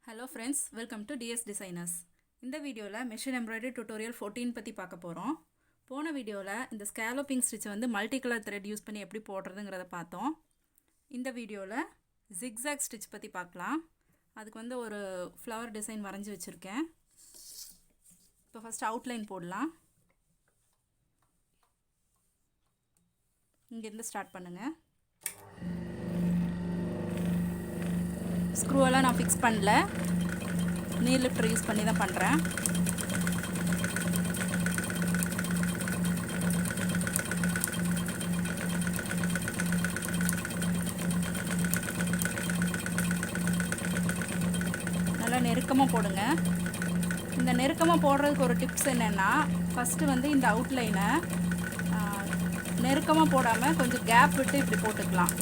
Hello friends, welcome to DS Designers. இந்த வீடியோவில் machine embroidery tutorial 14 பற்றி பார்க்க போகிறோம். போன வீடியோவில் இந்த ஸ்கேலோப்பிங் ஸ்டிச் வந்து மல்டி கலர் த்ரெட் யூஸ் பண்ணி எப்படி போடுறதுங்கிறத பார்த்தோம். இந்த வீடியோவில் zigzag ஸ்டிச் பற்றி பார்க்கலாம். அதுக்கு வந்து ஒரு ஃப்ளவர் டிசைன் வரைஞ்சி வச்சுருக்கேன். இப்போ ஃபஸ்ட் அவுட்லைன் போடலாம். இங்கேருந்து ஸ்டார்ட் பண்ணுங்கள். ஸ்க்ரூவெல்லாம் நான் ஃபிக்ஸ் பண்ணல, நீல் லிஃப்டர் யூஸ் பண்ணி தான் பண்ணுறேன். நல்லா நெருக்கமாக போடுங்க. இந்த நெருக்கமாக போடுறதுக்கு ஒரு டிப்ஸ் என்னென்னா, ஃபஸ்ட்டு வந்து இந்த அவுட்லைனை நெருக்கமாக போடாமல் கொஞ்சம் கேப் விட்டு இப்படி போட்டுக்கலாம்.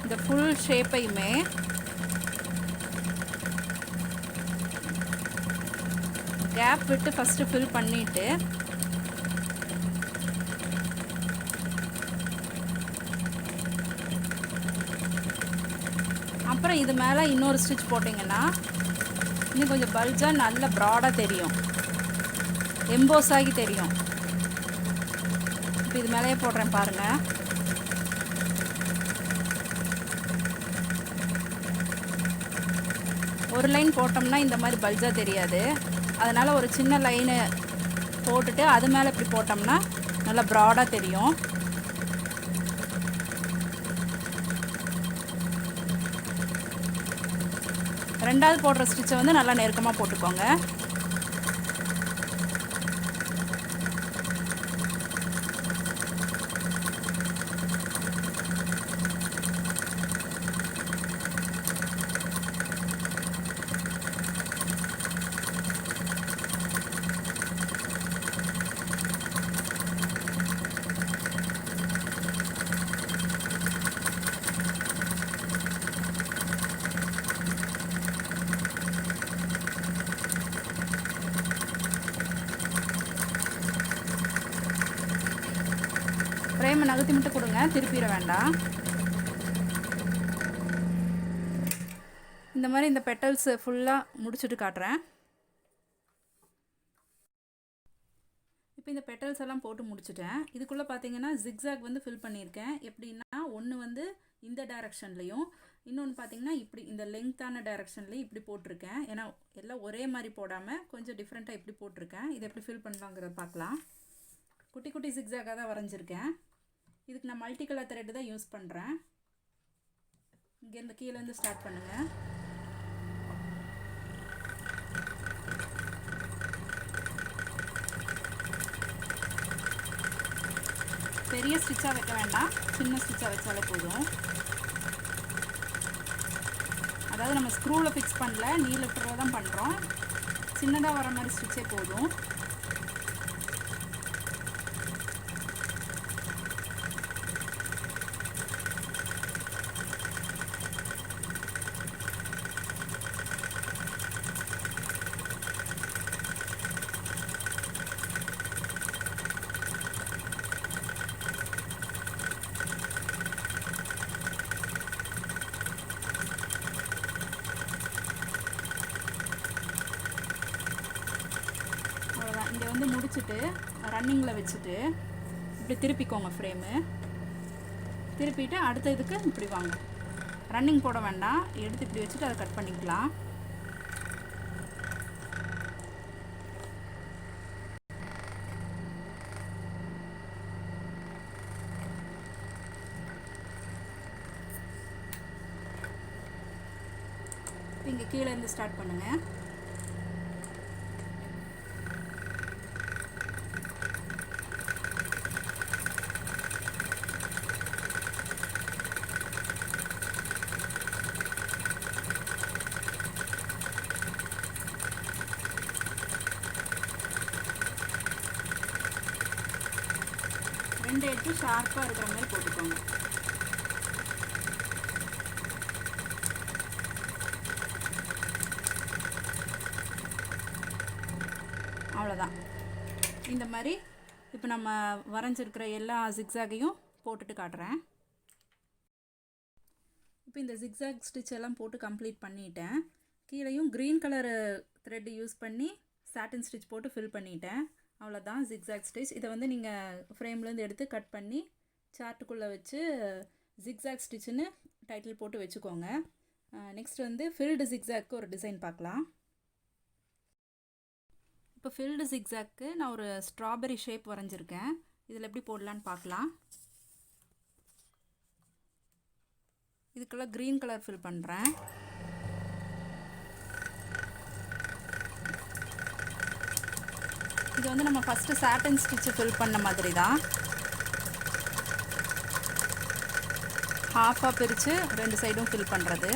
இந்த ஃபுல் ஷேப்பையுமே கேப் விட்டு ஃபஸ்ட்டு ஃபில் பண்ணிவிட்டு அப்புறம் இது மேலே இன்னொரு ஸ்டிச் போட்டிங்கன்னா இன்னும் கொஞ்சம் பல்ஜாக நல்ல ப்ராடாக தெரியும், எம்போஸ் ஆகி தெரியும். இப்போ இது மேலேயே போடுறேன் பாருங்கள். ஒரு லைன் போட்டோம்னா இந்த மாதிரி பல்ஜாக தெரியாது, அதனால் ஒரு சின்ன லைனு போட்டுட்டு அது மேலே இப்படி போட்டோம்னா நல்லா ப்ராடாக தெரியும். ரெண்டாவது போடுற ஸ்டிச்சை வந்து நல்லா நெருக்கமாக போட்டுக்கோங்க. ஃப்ரேமை நகர்த்தி மட்டும் கொடுங்க, திருப்பிட வேண்டாம். இந்த மாதிரி இந்த பெட்டல்ஸ் ஃபுல்லாக முடிச்சுட்டு காட்டுறேன். இப்போ இந்த பெட்டல்ஸ் எல்லாம் போட்டு முடிச்சுட்டேன். இதுக்குள்ளே பார்த்தீங்கன்னா ஜிக்ஸாக் வந்து ஃபில் பண்ணியிருக்கேன். எப்படின்னா ஒன்று வந்து இந்த டைரக்ஷன்லேயும், இன்னொன்று பார்த்தீங்கன்னா இப்படி இந்த லெங்க்த்தான டைரக்ஷன்லேயும் இப்படி போட்டிருக்கேன். ஏன்னா எல்லாம் ஒரே மாதிரி போடாமல் கொஞ்சம் டிஃப்ரெண்ட்டாக இப்படி போட்டிருக்கேன். இதை எப்படி ஃபில் பண்ணலாங்கிறத பார்க்கலாம். குட்டி குட்டி ஜிக்ஸாகாக தான் வரைஞ்சிருக்கேன். இதுக்கு நான் மல்டி கலர் த்ரெட் தான் யூஸ் பண்ணுறேன். இங்கேருந்து கீழேருந்து ஸ்டார்ட் பண்ணுங்கள். பெரிய ஸ்டிச்சாக வைக்க வேண்டாம், சின்ன ஸ்டிச்சாக வச்சாலே போதும். அதாவது நம்ம ஸ்க்ரூவில் ஃபிக்ஸ் பண்ணல, நீல் லிஃப்டரில் தான் பண்ணுறோம். சின்னதாக வர மாதிரி ஸ்டிச்சே போதும். இங்கே வந்து முடிச்சுட்டு ரன்னிங்கில் வச்சுட்டு இப்படி திருப்பிக்கோங்க ஃப்ரேமு. திருப்பிட்டு அடுத்த இதுக்கு இப்படி வாங்க. ரன்னிங் போட வேண்டாம், எடுத்து இப்படி வச்சுட்டு அதை கட் பண்ணிக்கலாம். இங்கே கீழே இருந்து ஸ்டார்ட் பண்ணுங்கள். ரெண்டு எட்ஜு ஷார்ப்பாக இருக்கிற மாதிரி போட்டுக்கோங்க. அவ்வளோதான். இந்த மாதிரி இப்போ நம்ம வரைஞ்சிருக்கிற எல்லா ஜிக்ஸாகையும் போட்டுட்டு காட்டுறேன். இப்போ இந்த ஜிக்ஸாக் ஸ்டிச் எல்லாம் போட்டு கம்ப்ளீட் பண்ணிட்டேன். கீழேயும் க்ரீன் கலர் த்ரெட் யூஸ் பண்ணி சாட்டின் ஸ்டிச் போட்டு ஃபில் பண்ணிட்டேன். அவ்வளோதான் ஜிக்ஸாக் ஸ்டிச். இதை வந்து நீங்கள் ஃப்ரேம்லேருந்து எடுத்து கட் பண்ணி சார்ட்டுக்குள்ளே வச்சு ஜிக்ஸாக் ஸ்டிச்சுன்னு டைட்டில் போட்டு வச்சுக்கோங்க. நெக்ஸ்ட் வந்து ஃபில்டு ஜிக்ஸாக்கு ஒரு டிசைன் பார்க்கலாம். இப்போ ஃபில்டு ஜிக்ஸாக்கு நான் ஒரு ஸ்ட்ராபெரி ஷேப் வரைஞ்சிருக்கேன். இதில் எப்படி போடலான்னு பார்க்கலாம். இதுக்கெல்லாம் க்ரீன் கலர் ஃபில் பண்ணுறேன். இது வந்து நம்ம ஃபஸ்ட்டு சாட்டன் ஸ்டிச்சு ஃபில் பண்ண மாதிரி தான். ஹாஃபாக பிரித்து 2 சைடும் ஃபில் பண்ணுறது.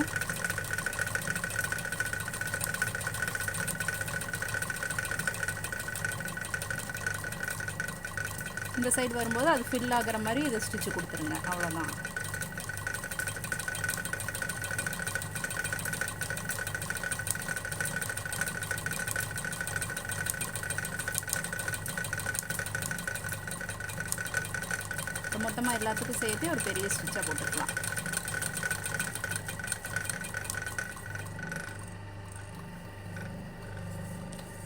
இந்த சைடு வரும்போது அது ஃபில் ஆகிற மாதிரி இதை ஸ்டிச்சு கொடுத்துருங்க. அவ்வளோதான். மொத்தமாக எல்லாத்துக்கும் சேர்த்து ஒரு பெரிய ஸ்டிச்சாக போட்டுக்கலாம்.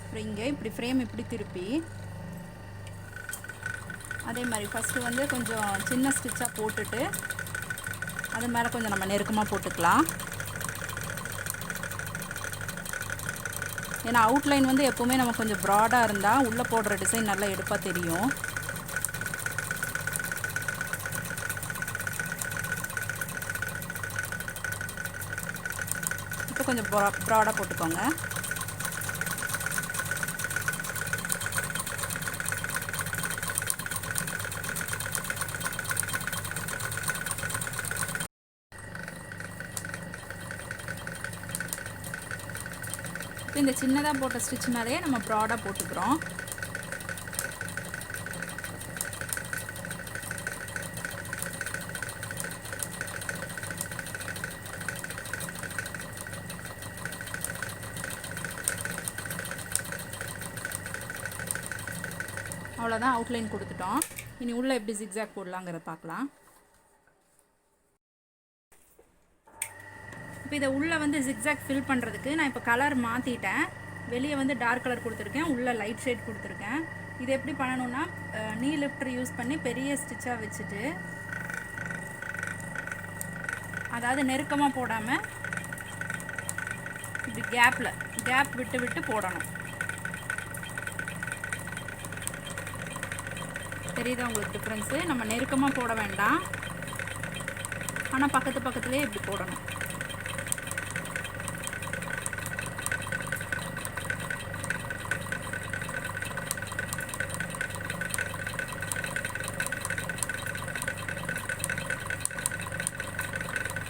அப்புறம் இங்கே இப்படி ஃப்ரேம் இப்படி திருப்பி அதே மாதிரி ஃபஸ்ட்டு வந்து கொஞ்சம் சின்ன ஸ்டிச்சாக போட்டுட்டு அது மேலே கொஞ்சம் நம்ம நெருக்கமாக போட்டுக்கலாம். ஏன்னா அவுட்லைன் வந்து எப்போவுமே நம்ம கொஞ்சம் ப்ராடாக இருந்தால் உள்ளே போடுற டிசைன் நல்லா எடுப்பாக தெரியும். இப்போ கொஞ்சம் ப்ராடாக போட்டுக்கோங்க. இந்த சின்னதாக போட்ட ஸ்டிச் மேலேயே நம்ம ப்ராடாக போட்டுக்கிறோம். அவ்வளோதான், அவுட்லைன் கொடுத்துட்டோம். இனி உள்ளே எப்படி ஜிக்ஸாக் போடலாங்கிறத பார்க்கலாம். இப்போ இதை உள்ளே வந்து ஜிக்ஸாக் ஃபில் பண்ணுறதுக்கு நான் இப்போ கலர் மாற்றிட்டேன். வெளியே வந்து டார்க் கலர் கொடுத்துருக்கேன், உள்ளே லைட் ஷேட் கொடுத்துருக்கேன். இது எப்படி பண்ணணுன்னா நீ லிஃப்டர் யூஸ் பண்ணி பெரிய ஸ்டிச்சாக வச்சுட்டு, அதாவது நெருக்கமாக போடாமல் இப்படி கேப் விட்டு விட்டு போடணும். தெரியுதா உங்களுக்கு டிஃப்ரென்ஸு? நம்ம நெருக்கமாக போட வேண்டாம், ஆனால் பக்கத்துலேயே இப்படி போடணும்.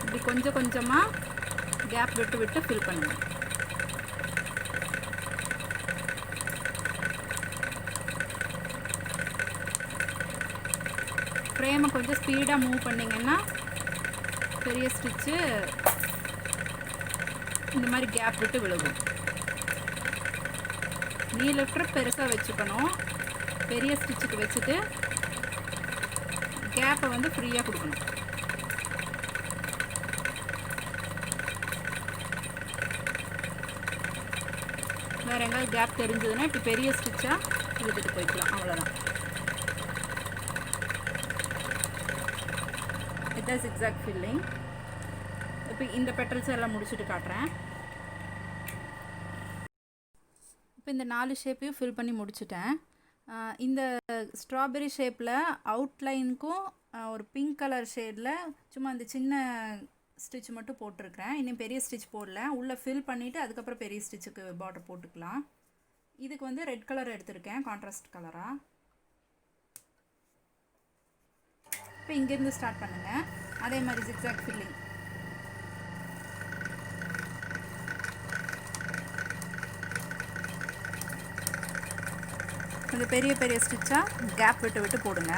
இப்படி கொஞ்சம் கொஞ்சமாக கேப் விட்டு விட்டு ஃபில் பண்ணுங்கள். ஃப்ரேமை கொஞ்சம் ஸ்பீடாக மூவ் பண்ணிங்கன்னா பெரிய ஸ்டிச்சு இந்த மாதிரி கேப் விட்டு விழுகும். நீ லிஃப்டர் பெருசாக வச்சுக்கணும். பெரிய ஸ்டிச்சுக்கு வச்சுட்டு கேப்பை வந்து ஃப்ரீயாக கொடுக்கணும். வேறு எங்கேயாவது கேப் தெரிஞ்சதுன்னா இப்போ பெரிய ஸ்டிச்சாக இழுத்துட்டு போய்க்கலாம். அவ்வளோதான். இதுதான் ஜிக்ஸாக் ஃபில்லிங். இப்போ இந்த பெட்டல்ஸ் எல்லாம் முடிச்சுட்டு காட்டுறேன். இப்போ இந்த 4 ஷேப்பையும் ஃபில் பண்ணி முடிச்சுட்டேன். இந்த ஸ்ட்ராபெரி ஷேப்பில் அவுட்லைனுக்கும் ஒரு பிங்க் கலர் ஷேடில் சும்மா அந்த சின்ன ஸ்டிச் மட்டும் போட்டிருக்கிறேன். இன்னும் பெரிய ஸ்டிச் போடல. உள்ளே ஃபில் பண்ணிவிட்டு அதுக்கப்புறம் பெரிய ஸ்டிச்சுக்கு பார்டர் போட்டுக்கலாம். இதுக்கு வந்து ரெட் கலர் எடுத்திருக்கேன், கான்ட்ராஸ்ட் கலராக. இப்போ இங்கேருந்து ஸ்டார்ட் பண்ணுங்கள். அதே மாதிரி ஜிக்ஸாக் ஃபில்லிங். கொஞ்சம் பெரிய பெரிய ஸ்டிச்சாக கேப் விட்டு விட்டு போடுங்க.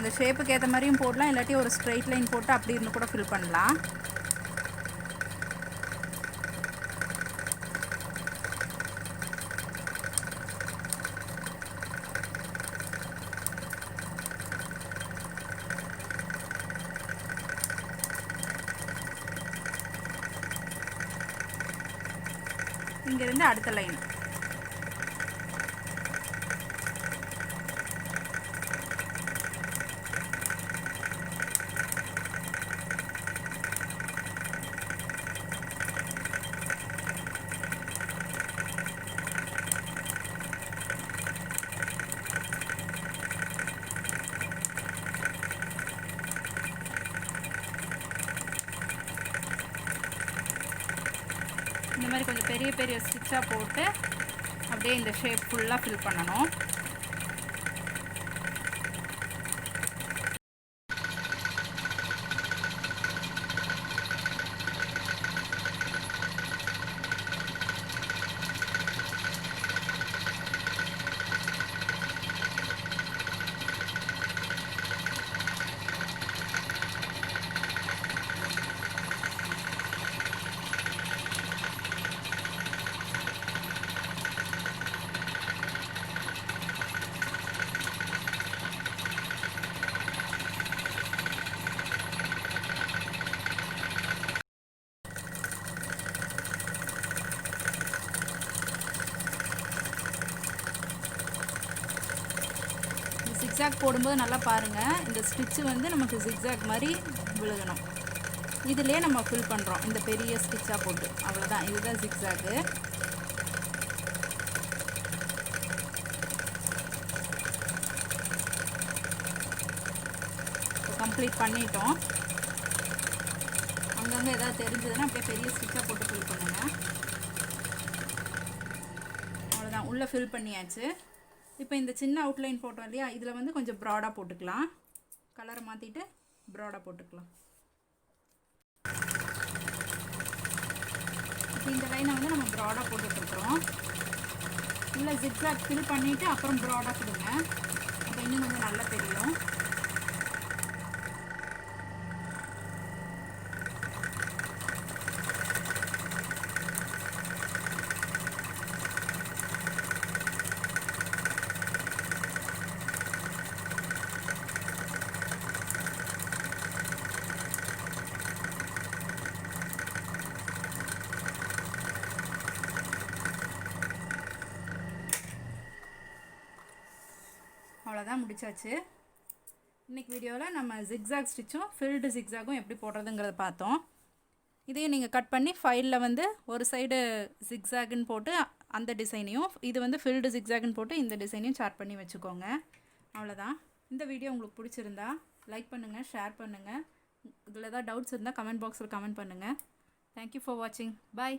அந்த ஷேப்புக்கு ஏற்ற மாதிரியும் போடலாம், இல்லாட்டி ஒரு ஸ்ட்ரெயிட் லைன் போட்டு அப்படி இருந்து கூட ஃபில் பண்ணலாம். இங்கேருந்து அடுத்த லைன். இந்த மாதிரி கொஞ்சம் பெரிய பெரிய ஸ்டிச்சாக போட்டு அப்படியே இந்த ஷேப் ஃபுல்லாக ஃபில் பண்ணணும். ஜிக்ஸாக் போடும்போது நல்லா பாருங்கள், இந்த ஸ்டிச்சு வந்து நமக்கு ஜிக்ஸாக் மாதிரி விழுகணும். இதிலே நம்ம ஃபில் பண்ணுறோம் இந்த பெரிய ஸ்டிச்சாக போட்டு. அவ்வளோதான், இதுதான் ஜிக்ஸாக்கு. கம்ப்ளீட் பண்ணிட்டோம். அங்கங்கே எதாவது தெரிஞ்சதுன்னா அப்படியே பெரிய ஸ்டிச்சாக போட்டு ஃபில் பண்ணுங்கள். அவ்வளோதான், உள்ளே ஃபில் பண்ணியாச்சு. இப்போ இந்த சின்ன அவுட்லைன் போட்டோம் இல்லையா, இதில் வந்து கொஞ்சம் ப்ராடாக போட்டுக்கலாம். கலரை மாற்றிட்டு ப்ராடாக போட்டுக்கலாம். இப்போ இந்த லைனை வந்து நம்ம ப்ராடாக போட்டுட்ருக்குறோம். உள்ளே ஜிக்ஸாக் ஃபில் பண்ணிவிட்டு அப்புறம் ப்ராடாக கொடுங்க, அப்போ இன்னும் கொஞ்சம் நல்லா தெரியும். அவ்வளோதான், முடிச்சாச்சு. இன்றைக்கி வீடியோவில் நம்ம ஜிக்ஸாக் ஸ்டிச்சும் ஃபில்டு ஜிக்ஸாகும் எப்படி போடுறதுங்கிறத பார்த்தோம். இதையும் நீங்கள் கட் பண்ணி ஃபைலில் வந்து ஒரு சைடு ஜிக்ஸாக்னு போட்டு அந்த டிசைனையும், இது வந்து ஃபில்டு ஜிக்ஸாக்னு போட்டு இந்த டிசைனையும் சார்ட் பண்ணி வச்சுக்கோங்க. அவ்வளோதான். இந்த வீடியோ உங்களுக்கு பிடிச்சிருந்தா லைக் பண்ணுங்கள், ஷேர் பண்ணுங்கள். இதில் ஏதாவது டவுட்ஸ் இருந்தால் கமெண்ட் பாக்ஸில் கமெண்ட் பண்ணுங்கள். தேங்க்யூ ஃபார் வாட்சிங். பாய்.